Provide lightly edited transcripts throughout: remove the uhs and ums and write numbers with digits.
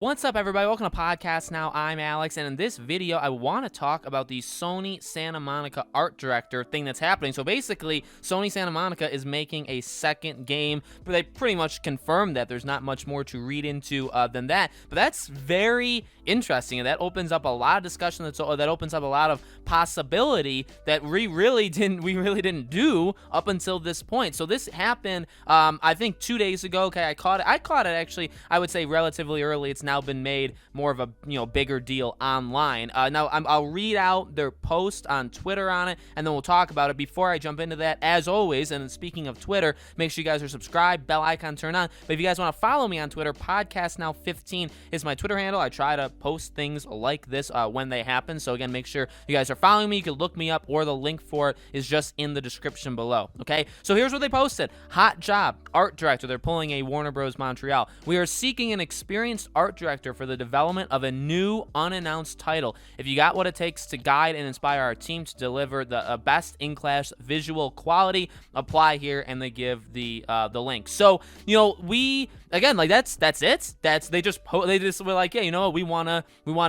What's up, everybody? Welcome to Podcast Now. I'm Alex, and in this video, I want to talk about the Sony Santa Monica art director thing that's happening. So basically, Sony Santa Monica is making a second game, but they pretty much confirmed that. There's not much more to read into than that, but that's very interesting, and that opens up a lot of discussion. That opens up a lot of possibility that we really didn't do up until this point. So this happened, I think 2 days ago. Okay, I caught it actually, I would say relatively early. It's now been made more of a bigger deal online. Now I'll read out their post on Twitter on it, and then we'll talk about it. Before I jump into that, as always, and speaking of Twitter, make sure you guys are subscribed, bell icon turned on. But if you guys want to follow me on Twitter, Podcast Now 15 is my Twitter handle. I try to post things like this when they happen. So again, make sure you guys are following me. You can look me up, or the link for it is just in the description below. Okay, so here's what they posted. Hot job, art director. They're pulling a Warner Bros. Montreal. We are seeking an experienced art director for the development of a new unannounced title. If you got what it takes to guide and inspire our team to deliver the best in-class visual quality, apply here, and they give the link. So we again, like that's it. They just were like, yeah, you know what, we wanna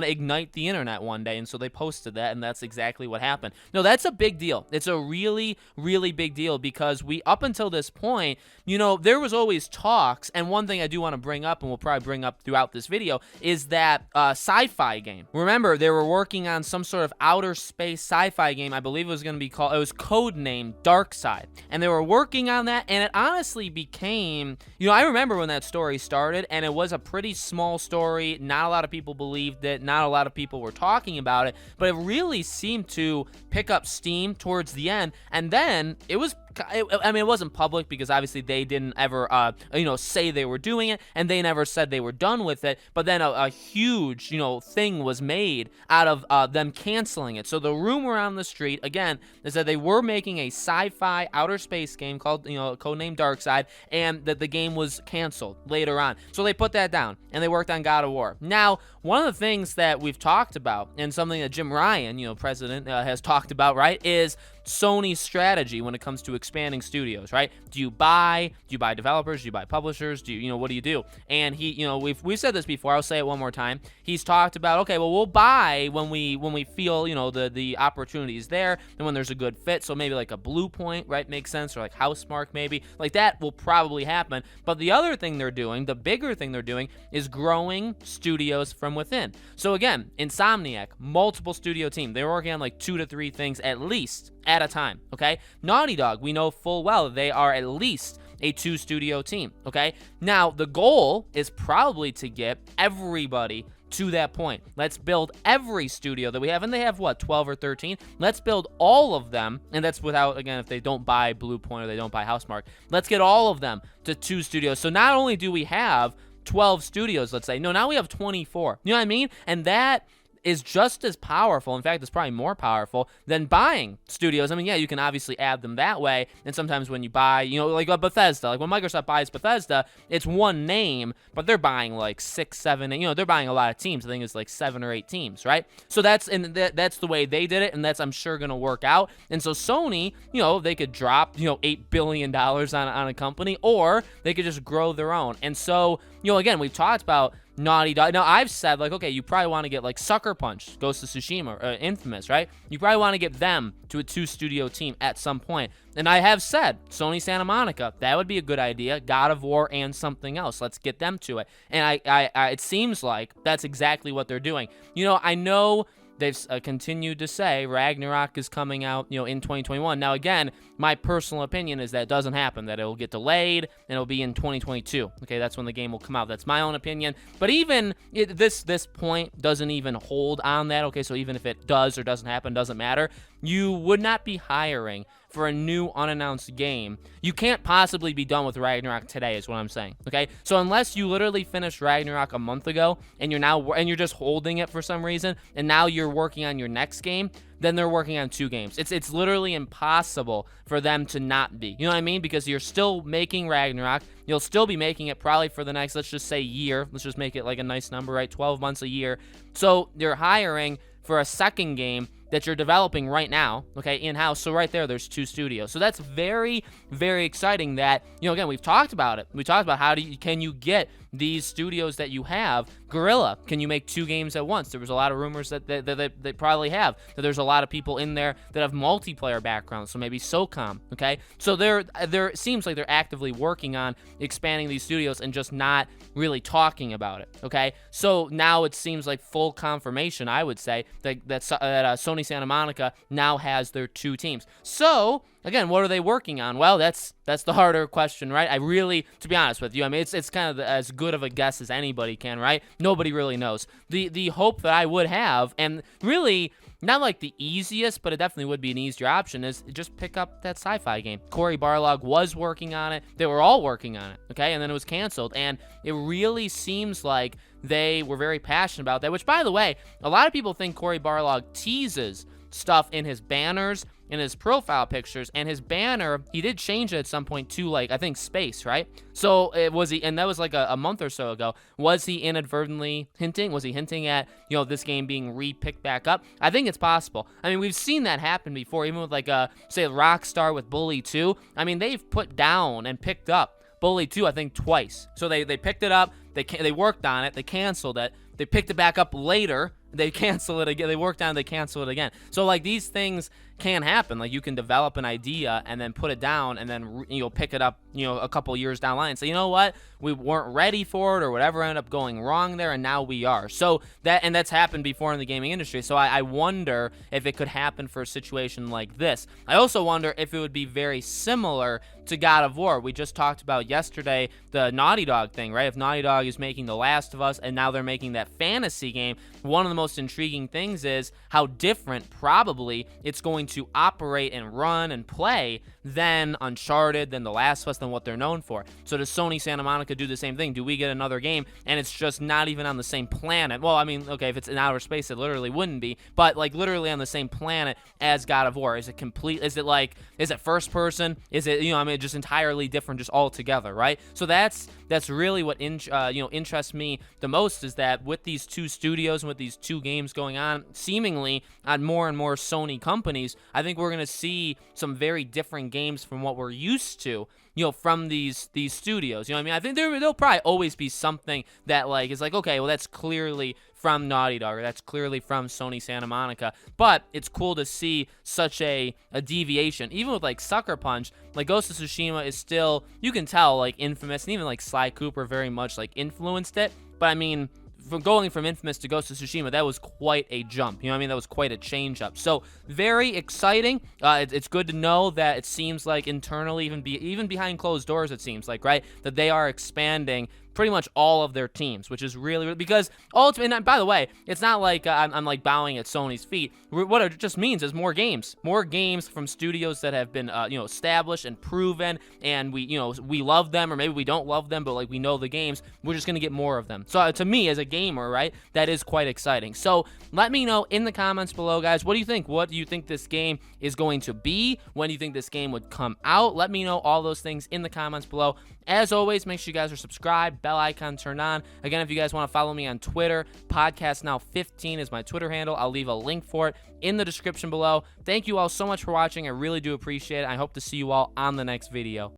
ignite the internet one day, and so they posted that, and that's exactly what happened. No, that's a big deal. It's a really big deal, because we, up until this point, there was always talks, and one thing I do want to bring up, and we'll probably bring up throughout this video, is that sci-fi game. Remember, they were working on some sort of outer space sci-fi game. I believe it was going to be called, it was codenamed Dark Side, and they were working on that, and it honestly became, I remember when that story started, and it was a pretty small story. Not a lot of people believed it. Not a lot of people were talking about it, but it really seemed to pick up steam towards the end, and then it wasn't public, because obviously they didn't ever, say they were doing it, and they never said they were done with it. But then a huge, thing was made out of them canceling it. So the rumor on the street, again, is that they were making a sci-fi outer space game called, codenamed Darkside, and that the game was canceled later on. So they put that down, and they worked on God of War. Now, one of the things that we've talked about, and something that Jim Ryan, president, has talked about, right, is Sony's strategy when it comes to expanding studios, right? Do you buy developers? Do you buy publishers? What do you do? And he, we've said this before. I'll say it one more time. He's talked about, okay, well, we'll buy when we feel, the opportunity is there, and when there's a good fit. So maybe like a Blue Point, right, makes sense, or like Housemark, maybe like that will probably happen. But the other thing they're doing, the bigger thing they're doing, is growing studios from within. So again, Insomniac, multiple studio team. They're working on like 2 to 3 things at least at a time, okay? Naughty Dog, we know full well they are at least a 2-studio team, okay? Now, the goal is probably to get everybody to that point. Let's build every studio that we have, and they have, 12 or 13? Let's build all of them, and that's without, again, if they don't buy Blue Point or they don't buy Housemark. Let's get all of them to 2 studios. So not only do we have 12 studios, let's say, no, now we have 24. You know what I mean? And that is just as powerful. In fact, it's probably more powerful than buying studios. I mean, yeah, you can obviously add them that way, and sometimes when you buy, like a Bethesda, like when Microsoft buys Bethesda, it's one name, but they're buying like 6, 7, they're buying a lot of teams. I think it's like 7 or 8 teams, right? So that's the way they did it, and that's, I'm sure, going to work out. And so Sony, they could drop, $8 billion on a company, or they could just grow their own. And so, again, we've talked about Naughty Dog. Now, I've said, like, okay, you probably want to get, like, Sucker Punch, Ghost of Tsushima, or Infamous, right? You probably want to get them to a 2-studio team at some point. And I have said, Sony Santa Monica, that would be a good idea. God of War and something else. Let's get them to it. And it seems like that's exactly what they're doing. I know they've continued to say Ragnarok is coming out, in 2021. Now, again, my personal opinion is that it doesn't happen, that it'll get delayed, and it'll be in 2022. Okay, that's when the game will come out. That's my own opinion. But even this point doesn't even hold on that. Okay, so even if it does or doesn't happen, doesn't matter. You would not be hiring for a new unannounced game. You can't possibly be done with Ragnarok today, is what I'm saying, okay? So unless you literally finished Ragnarok a month ago, and you're just holding it for some reason, and now you're working on your next game, then they're working on 2 games. It's literally impossible for them to not be. You know what I mean? Because you're still making Ragnarok. You'll still be making it probably for the next, let's just say, year. Let's just make it like a nice number, right? 12 months a year. So you're hiring for a second game that you're developing right now, okay, in-house. So right there's 2 studios. So that's very, very exciting that, again, we've talked about it. We talked about can you get these studios that you have. Guerrilla, can you make 2 games at once? There was a lot of rumors that they probably have, that there's a lot of people in there that have multiplayer backgrounds, so maybe SOCOM, okay? So it seems like they're actively working on expanding these studios and just not really talking about it, okay? So now it seems like full confirmation, I would say, that Sony Santa Monica now has their 2 teams. So again, what are they working on? Well, that's the harder question, right? I really, to be honest with you, I mean, it's kind of as good of a guess as anybody can, right? Nobody really knows. The hope that I would have, and really not like the easiest, but it definitely would be an easier option, is just pick up that sci-fi game. Cory Barlog was working on it. They were all working on it, okay? And then it was canceled, and it really seems like they were very passionate about that, which, by the way, a lot of people think Cory Barlog teases stuff in his banners, in his profile pictures, and his banner, he did change it at some point to, like, I think space, right? So and that was like a month or so ago. Was he inadvertently hinting? Was he hinting at, this game being re-picked back up? I think it's possible. I mean, we've seen that happen before, even with, like, say, Rockstar with Bully 2. I mean, they've put down and picked up Bully 2, I think, twice. So they picked it up, they worked on it, they canceled it, they picked it back up later, they cancel it again, they worked on it, they cancel it again. So, like, these things can happen. Like, you can develop an idea and then put it down, and then you'll pick it up, a couple years down the line. So, you know what? We weren't ready for it, or whatever ended up going wrong there, and now we are. So that's happened before in the gaming industry. So I wonder if it could happen for a situation like this. I also wonder if it would be very similar to God of War. We just talked about yesterday the Naughty Dog thing, right? If Naughty Dog is making The Last of Us, and now they're making that fantasy game, one of the most intriguing things is how different probably it's going to operate and run and play than Uncharted, than The Last of Us, than what they're known for. So does Sony Santa Monica do the same thing? Do we get another game and it's just not even on the same planet? Well, I mean, okay, if it's in outer space, it literally wouldn't be, but like literally on the same planet as God of War. Is it complete? Is it first person? Is it, just entirely different, just all together, right? So that's really what interests me the most, is that with these 2 studios and with these 2 games going on, seemingly on more and more Sony companies, I think we're going to see some very different games from what we're used to, from these studios. I think there'll probably always be something that is like, okay, well, that's clearly from Naughty Dog, or that's clearly from Sony Santa Monica, but it's cool to see such a deviation. Even with like Sucker Punch, like Ghost of Tsushima is still, you can tell, like Infamous, and even like Sly Cooper very much like influenced it, but I mean, from going from Infamous to Ghost of Tsushima, that was quite a jump. That was quite a change up. So very exciting. It's good to know that it seems like internally, even behind closed doors, it seems like, right, that they are expanding pretty much all of their teams, which is really, because ultimately, and by the way, it's not like I'm like bowing at Sony's feet. What it just means is more games from studios that have been established and proven, and we love them, or maybe we don't love them, but like we know the games. We're just gonna get more of them. So to me, as a gamer, right, that is quite exciting. So let me know in the comments below, guys. What do you think? What do you think this game is going to be? When do you think this game would come out? Let me know all those things in the comments below. As always, make sure you guys are subscribed, bell icon turned on. Again, if you guys want to follow me on Twitter, PodcastNow15 is my Twitter handle. I'll leave a link for it in the description below. Thank you all so much for watching. I really do appreciate it. I hope to see you all on the next video.